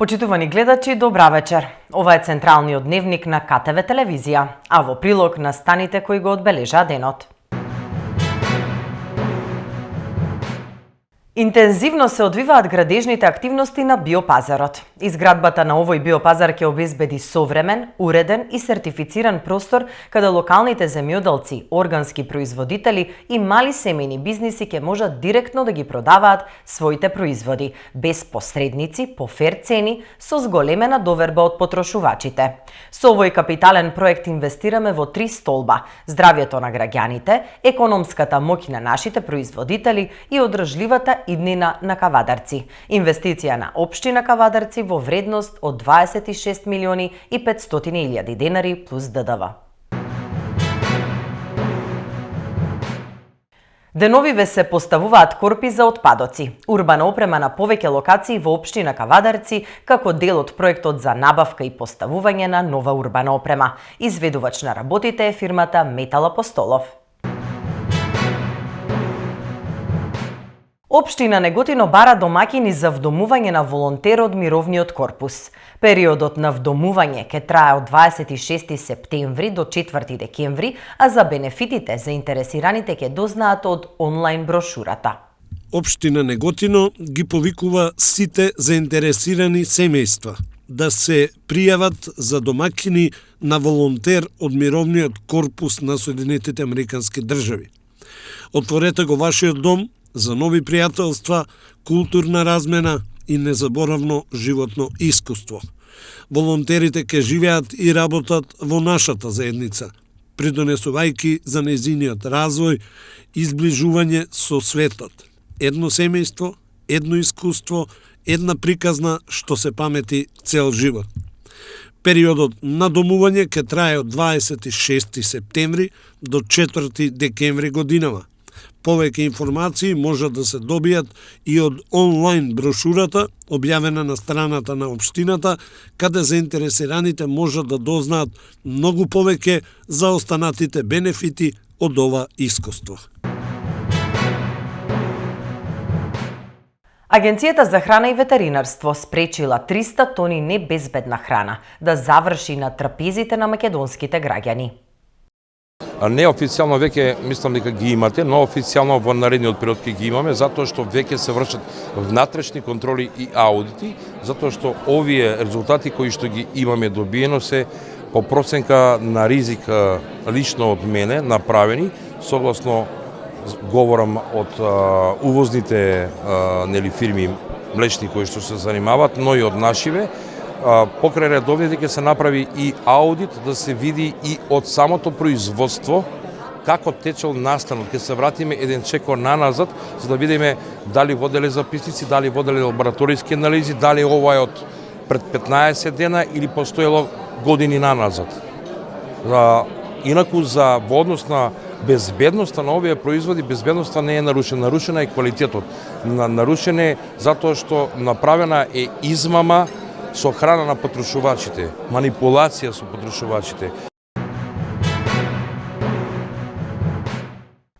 Почитувани гледачи, добра вечер. Ова е централниот дневник на КТВ телевизија, а во прилог на станите кои го одбележа денот. Интензивно се одвиваат градежните активности на биопазарот. Изградбата на овој биопазар ќе обезбеди современ, уреден и сертифициран простор каде локалните земјоделци, органски производители и мали семејни бизниси ќе можат директно да ги продаваат своите производи, без посредници, по фер цени, со зголемена доверба од потрошувачите. Со овој капитален проект инвестираме во 3 столба: здравјето на граѓаните, економската моќ на нашите производители и одржливата иднина на Кавадарци. Инвестиција на општина Кавадарци во вредност од 26 милиони и 500 илјади денари плюс ДДВ. Деновиве се поставуваат корпи за отпадоци, урбана опрема на повеќе локации во општина Кавадарци како дел од проектот за набавка и поставување на нова урбана опрема. Изведувач на работите е фирмата Метал Апостолов. Општина Неготино бара домаќини за вдомување на волонтери од мировниот корпус. Периодот на вдомување ќе трае од 26 септември до 4 декември, а за бенефитите заинтересираните ќе дознаат од онлайн брошурата. Општина Неготино ги повикува сите заинтересирани семејства да се пријават за домаќини на волонтер од мировниот корпус на Соединетите Американски држави. Отворете го вашиот дом за нови пријателства, културна размена и незаборавно животно искуство. Волонтерите ќе живеат и работат во нашата заедница, придонесувајќи за нејзиниот развој и зближување со светот. Едно семејство, едно искуство, една приказна што се памети цел живот. Периодот на домување ќе трае од 26 септември до 4 декември годинава. Повеќе информации можат да се добијат и од онлайн брошурата, објавена на страната на општината, каде заинтересираните можат да дознаат многу повеќе за останатите бенефити од ова искуство. Агенцијата за храна и ветеринарство спречила 300 тони небезбедна храна да заврши на трапезите на македонските граѓани. Неофицијално веќе мислам дека ги имате, но официјално во наредниот период ќе ги имаме, затоа што веќе се вршат внатрешни контроли и аудити, затоа што овие резултати кои што ги имаме добиено се по проценка на ризик лично од мене направени, согласно говорам од увозните фирми млечни кои што се занимаваат, но и од нашиве. Покрај редовните ќе се направи и аудит да се види и од самото производство како течел настанот. Ќе се вратиме еден чекор наназад за да видиме дали воделе записници, дали воделе лабораториски анализи, дали ова е од пред 15 дена или постоело години наназад. Инаку за во однос на безбедноста на овие производи, безбедноста не е нарушена, нарушена е квалитетот. Нарушена е затоа што направена е измама со храна на потрошувачите, манипулација со потрошувачите.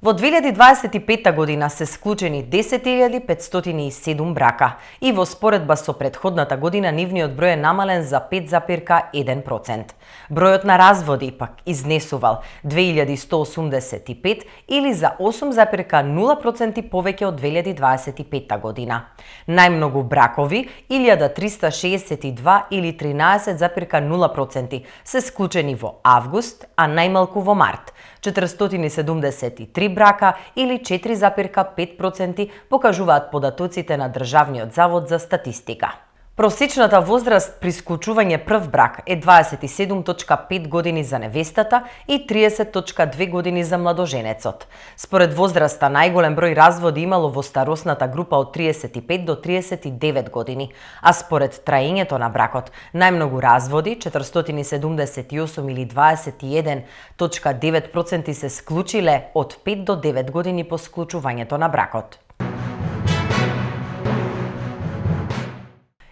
Во 2025 година се склучени 10.507 брака и во споредба со претходната година нивниот број е намален за 5,1%. Бројот на разводи пак изнесувал 2185 или за 8,0% повеќе од 2025 година. Најмногу бракови 1362 или 13,0% се склучени во август, а најмалку во март. 473 брака или 4,5% покажуваат податоците на Државниот завод за статистика. Просечната возраст при склучување прв брак е 27,5 години за невестата и 30,2 години за младоженецот. Според возраста најголем број разводи имало во старосната група од 35 до 39 години, а според траењето на бракот најмногу разводи 478 или 21,9% се склучиле од 5 до 9 години по склучувањето на бракот.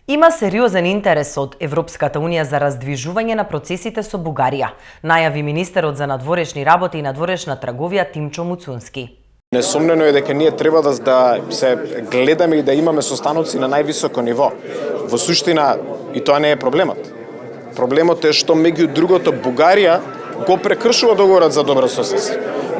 Има сериозен интерес од Европската Унија за раздвижување на процесите со Бугарија, најави министерот за надворешни работи и надворешна трговија Тимчо Муцунски. Несомнено е дека ние треба да се гледаме и да имаме состаноци на највисоко ниво. Во суштина, И тоа не е проблемот. Проблемот е што меѓу другото Бугарија го прекршува договорот за добро соседство.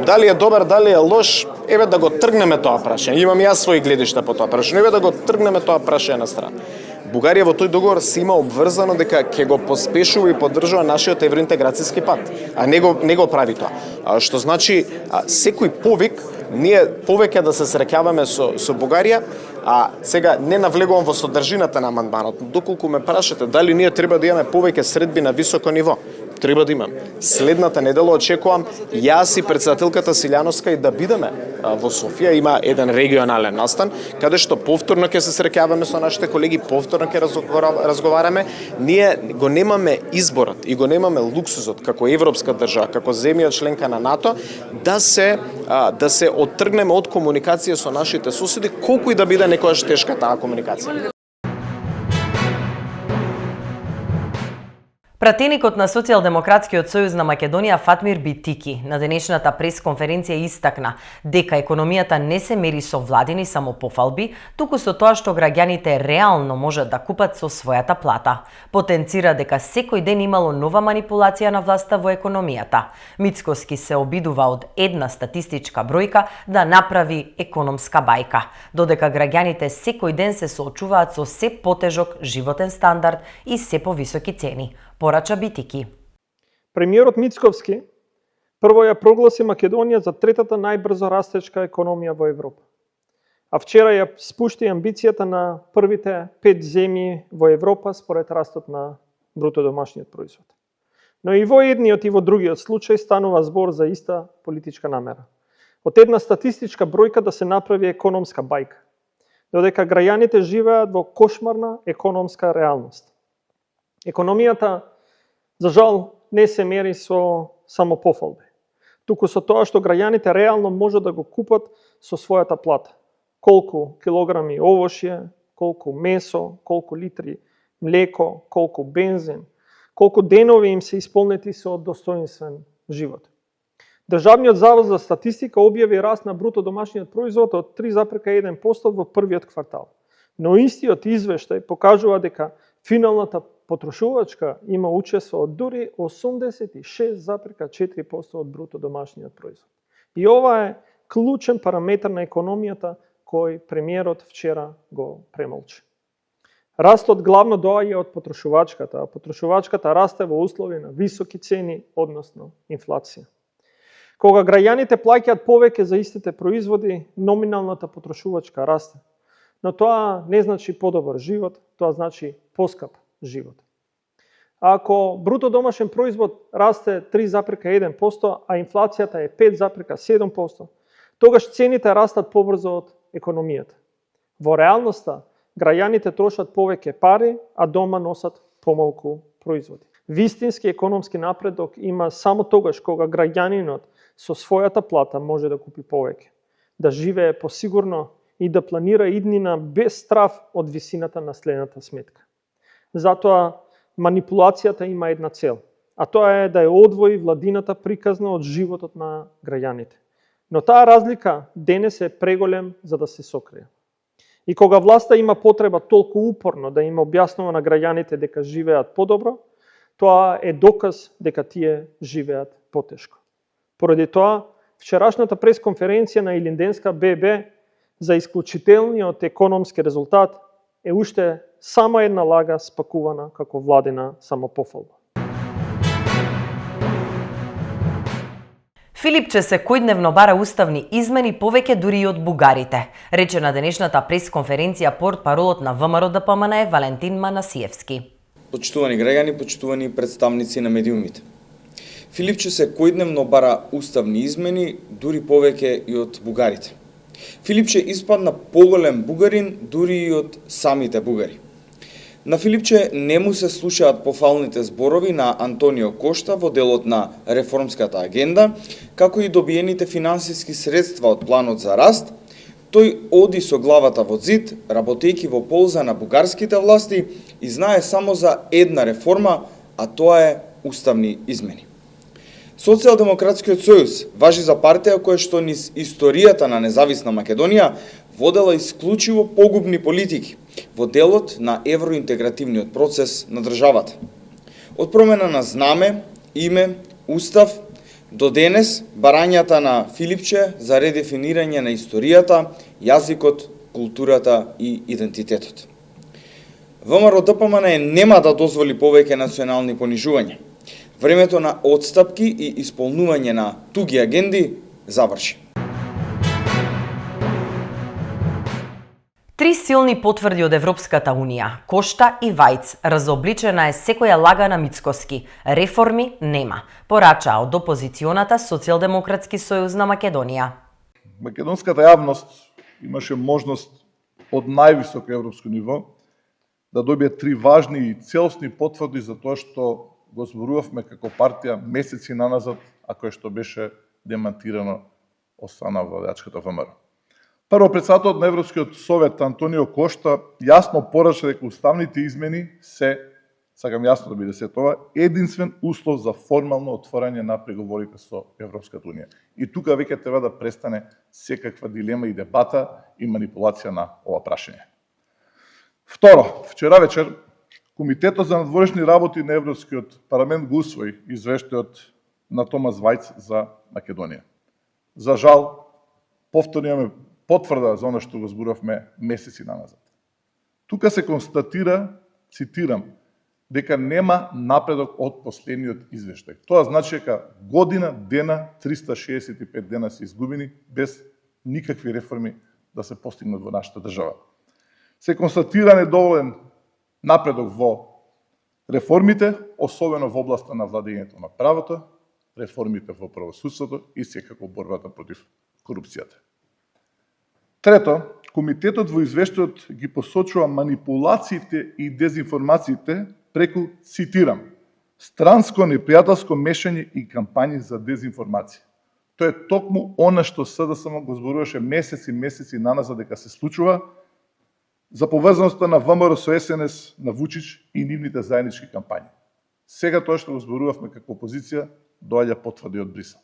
Дали е добар, дали е лош, еве да го тргнеме тоа прашање. Имам јас своји гледишта по тоа прашање, еве да го тргнеме тоа прашање на страна. Бугарија во тој договор се има обврзано дека ќе го поспешува и поддржува нашиот евроинтеграцијски пат, а не го прави тоа. Што значи секој повик ние повеќе да се среќаваме со Бугарија, а сега не навлегувам во содржината на амандманот, доколку ме прашате дали ние треба да имаме повеќе средби на високо ниво. Треба да имам. Следната недела очекувам јас и председателката Силјановска и да бидеме во Софија. Има еден регионален настан, каде што повторно ќе се среќаваме со нашите колеги, повторно ќе разговараме. Ние го немаме изборот и го немаме луксузот како европска држава, како земја членка на НАТО, да се оттргнеме од комуникација со нашите соседи, колку и да биде некојаш тешка таа комуникација. Пратеникот на Социјалдемократскиот сојуз на Македонија Фатмир Битики на денешната пресконференција истакна дека економијата не се мери со владини самопофалби, туку со тоа што граѓаните реално можат да купат со својата плата. Потенцира дека секој ден имало нова манипулација на власта во економијата. Мицкоски се обидува од една статистичка бројка да направи економска бајка, додека граѓаните секој ден се соочуваат со се потежок животен стандард и се повисоки цени. Порача Битики. Премиерот Мицковски прво ја прогласи Македонија за третата најбрзо растечка економија во Европа. А вчера ја спушти амбицијата на првите 5 земји во Европа според растот на бруто домашниот производ. Но и во едниот и во другиот случај станува збор за иста политичка намера. Од една статистичка бројка да се направи економска бајка, додека граѓаните живеат во кошмарна економска реалност. Економијата, за жал, не се мери со самопофалби, туку со тоа што граѓаните реално можат да го купат со својата плата. Колку килограми овошје, колку месо, колку литри млеко, колку бензин, колку денови им се исполнети со достоинствен живот. Државниот завод за статистика објави раст на бруто домашниот производ од 3,1% во првиот квартал. Но истиот извештај покажува дека финалната потрошувачка има учество од дури 86,4% од бруто домашниот производ. И ова е клучен параметар на економијата кој премиерот вчера го премолчи. Растот главно доаѓа од потрошувачката, а потрошувачката расте во услови на високи цени, односно инфлација. Кога граѓаните плаќаат повеќе за истите производи, номиналната потрошувачка расте. Но тоа не значи подобар живот, тоа значи поскап живот. Ако бруто домашен производ расте 3,1%, а инфлацијата е 5,7%, тогаш цените растат побрзо од економијата. Во реалноста, граѓаните трошат повеќе пари, а дома носат помалку производи. Вистински економски напредок има само тогаш кога граѓанинот со својата плата може да купи повеќе, да живее посигурно и да планира иднина без страф од висината на следната сметка. Затоа манипулацијата има една цел, а тоа е да ја одвои владината приказна од животот на граѓаните. Но таа разлика денес е преголем за да се сокрие. И кога власта има потреба толку упорно да им објаснува на граѓаните дека живеат подобро, тоа е доказ дека тие живеат потешко. Поради тоа, вчерашната пресконференција на Илинденска ББ за исклучителниот економски резултат е уште само една лага спакувана како владина самопофалба. Филипче секојдневно бара уставни измени повеќе дури и од бугарите, рече на денешната пресконференција портпаролот на ВМРО-ДПМН Валентин Манасиевски. Почитувани граѓани, почитувани представници на медиумите. Филипче секојдневно бара уставни измени дури повеќе и од бугарите. Филипче испадна поголем бугарин дури и од самите бугари. На Филипче не му се слушаат пофалните зборови на Антонио Кошта во делот на реформската агенда, како и добиените финансиски средства од планот за раст. Тој оди со главата во зид, работејќи во полза на бугарските власти и знае само за една реформа, а тоа е уставни измени. Социјалдемократскиот сојуз важи за партија која што низ историјата на независна Македонија водела исклучиво погубни политики во делот на евроинтегративниот процес на државата. Од промена на знаме, име, устав, до денес барањата на Филипче за редефинирање на историјата, јазикот, културата и идентитетот. ВМРО-ДПМН нема да дозволи повеќе национални понижувања. Времето на отстапки и исполнување на туги агенди заврши. Три силни потврди од Европската Унија, Кошта и Вајц, разобличена е секоја лага на Мицкоски. Реформи нема, порача од опозиционата Социјалдемократски сојуз на Македонија. Македонската јавност имаше можност од највисоко европско ниво да добие три важни и целосни потврди за тоа што го зборувавме како партија месеци наназад, а кое што беше демантирано од страна владеачката ВМРО. Прво, председателот на Европскиот совет Антонио Кошта јасно порача дека уставните измени се, сакам јасно да биде се тоа, единствен услов за формално отворање на преговорите со Европската Унија. И тука веќе треба да престане секаква дилема и дебата и манипулација на ова прашање. Второ, вчера вечер Комитетот за надворешни работи на Европскиот парламент го усвои извештајот на Томас Вајц за Македонија. За жал, повторно имаме потврда за оно што го зборувавме месеци наназад. Тука се констатира, цитирам, дека нема напредок од последниот извештај. Тоа значи дека година дена, 365 дена се изгубени без никакви реформи да се постигнат во нашата држава. Се констатира недоволен напредок во реформите, особено во областа на владењето на правото, реформите во правосудството и секако борбата против корупцијата. Трето, комитетот во извештајот ги посочува манипулациите и дезинформациите преку, цитирам, странско непријателско мешање и кампањи за дезинформација. Тоа е токму она што СДСМ го зборуваше месеци наназад дека се случува за поврзаноста на ВМРО со СНС, на Вучич и нивните заеднички кампањи. Сега тоа што го зборувавме како опозиција доаѓа потврди од Брисел.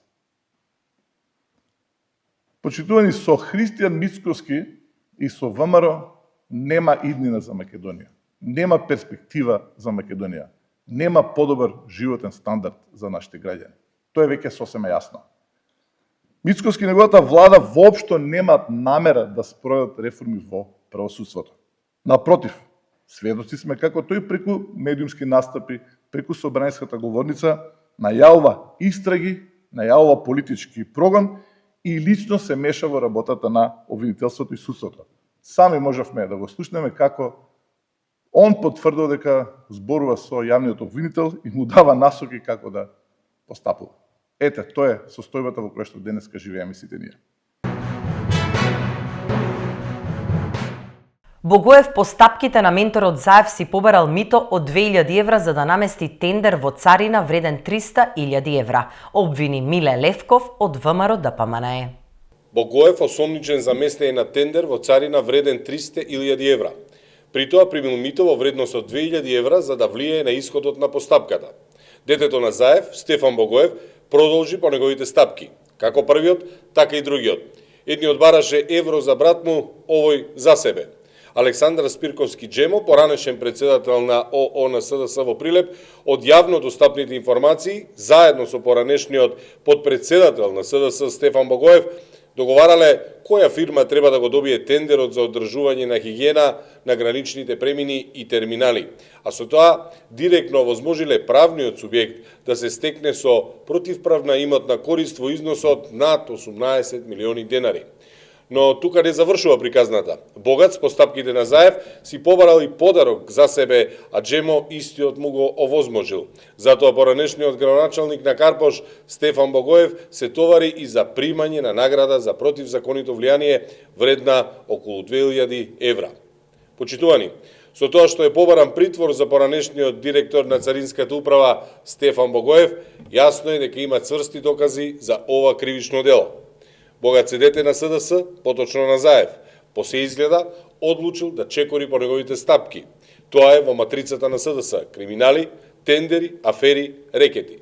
Почитувани, со Христијан Мицкоски и со ВМРО нема иднина за Македонија. Нема перспектива за Македонија. Нема подобар животен стандард за нашите граѓани. Тоа е веќе сосема јасно. Мицкоски и неговата влада воопшто немаат намера да спроведат реформи во правосудството. Напротив, сведоци сме како тој преку медиумски настапи, преку собранијската говорница, најавува истраги, најавува политички прогон и лично се меша во работата на обвинителството и судството. Сами можевме да го слушнеме како он потврдил дека зборува со јавниот обвинител и му дава насоки како да постапува. Ете, тоа е состојбата во која што денеска живееме сите ние. Богоев по стапките на менторот Заев си побарал мито од 2000 евра за да намести тендер во царина вреден 300.000 евра, обвини Миле Левков од ВМРО-ДПМН. Богоев осомничен за местење на тендер во царина вреден 300.000 евра. При тоа примил мито во вредност од 2000 евра за да влијае на исходот на постапката. Детето на Заев, Стефан Богоев, продолжи по неговите стапки, како првиот, така и другиот. Едниот бараше евро за брат му, овој за себе. Александар Спирковски Джемо, поранешен председател на ООН СДС во Прилеп, од јавно достапните информации, заедно со поранешниот подпредседател на СДС Стефан Богоев, договарале која фирма треба да го добие тендерот за одржување на хигиена на граничните премини и терминали, а со тоа директно овозможиле правниот субјект да се стекне со противправна имотна корист во износот над 18 милиони денари. Но тука не завршува приказната. Богат по стапките на Заев си побарал и подарок за себе, а Джемо истиот му го овозможил. Затоа поранешниот градоначалник на Карпош Стефан Богоев се товари и за примање на награда за противзаконито влијание вредна околу 2000 евра. Почитувани, со тоа што е побаран притвор за поранешниот директор на Царинската управа Стефан Богоев, јасно е дека има цврсти докази за ова кривично дело. Богат се дете на СДС, поточно на Заев, по се изгледа, одлучил да чекори по неговите стапки. Тоа е во матрицата на СДС – криминали, тендери, афери, рекети.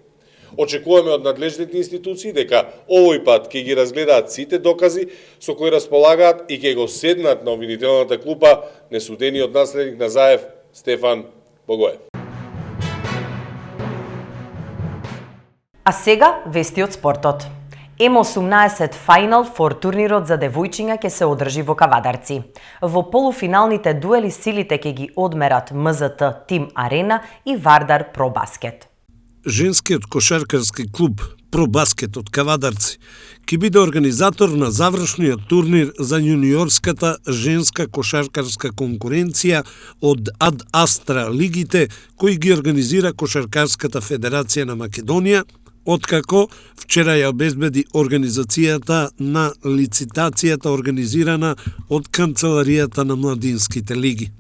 Очекуваме од надлежните институции дека овој пат ќе ги разгледаат сите докази со кои располагаат и ќе го седнат на обвинителната клупа несудениот наследник на Заев Стефан Богоев. А сега вести од спортот. М18 Final Four турнирот за девојчиња ќе се одржи во Кавадарци. Во полуфиналните дуели силите ќе ги одмерат МЗТ Тим Арена и Вардар Про Баскет. Женскиот кошаркарски клуб Про Баскет од Кавадарци ќе биде организатор на завршниот турнир за јуниорската женска кошаркарска конкуренција од Ад Астра лигите кои ги организира Кошаркарската федерација на Македонија, откако вчера ја обезбеди организацијата на лицитацијата организирана од Канцеларијата на младинските лиги.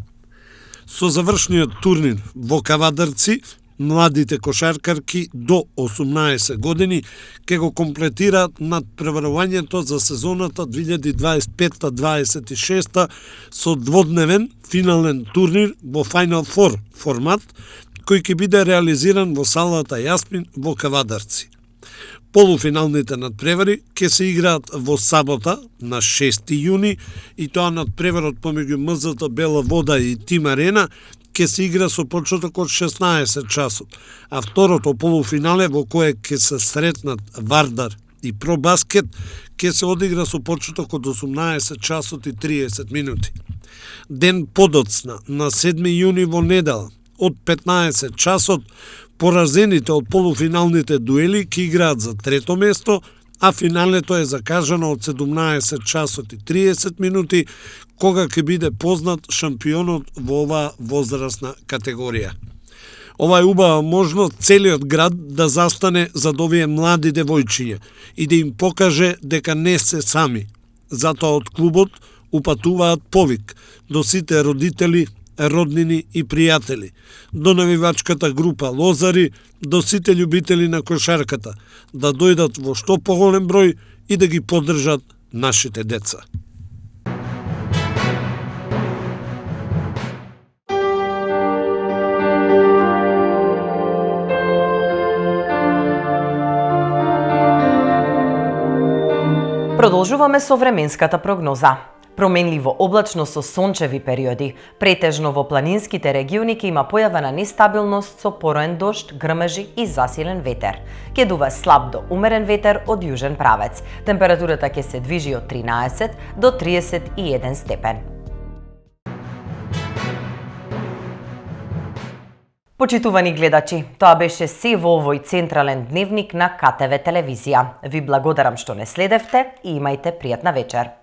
Со завршниот турнир во Кавадарци, младите кошаркарки до 18 години ќе го комплетираат надпреварувањето за сезоната 2025-26 со дводневен финален турнир во Final Four формат, кој ќе биде реализиран во салата Јаспин во Кавадарци. Полуфиналните надпревари ќе се играат во сабота на 6 јуни и тоа надпреварот помеѓу МЗТ Бела Вода и Тим Арена ќе се игра со почеток од 16 часот, а второто полуфинале во кое ќе се сретнат Вардар и Про Баскет ќе се одигра со почеток од 18 часот и 30 минути. Ден подоцна, на 7 јуни во недела, од 15 часот, поразените од полуфиналните дуели ќе играат за трето место, а финалето е закажано од 17 часот и 30 минути, кога ќе биде познат шампионот во оваа возрастна категорија. Ова е убава можност целиот град да застане зад овие млади девојчиња и да им покаже дека не се сами. Затоа од клубот упатуваат повик до сите родители, роднини и пријатели, до навивачката група Лозари, до сите љубители на кошарката, да дојдат во што поголем број и да ги поддржат нашите деца. Продолжуваме со временската прогноза. Променливо облачно со сончеви периоди, претежно во планинските региони ќе има појава на нестабилност со пороен дожд, грмежи и засилен ветер. Ќе дува слаб до умерен ветер од јужен правец. Температурата ќе се движи од 13 до 31 степен. Почитувани гледачи, тоа беше се во овој централен дневник на КТВ телевизија. Ви благодарам што не следевте и имајте пријатна вечер.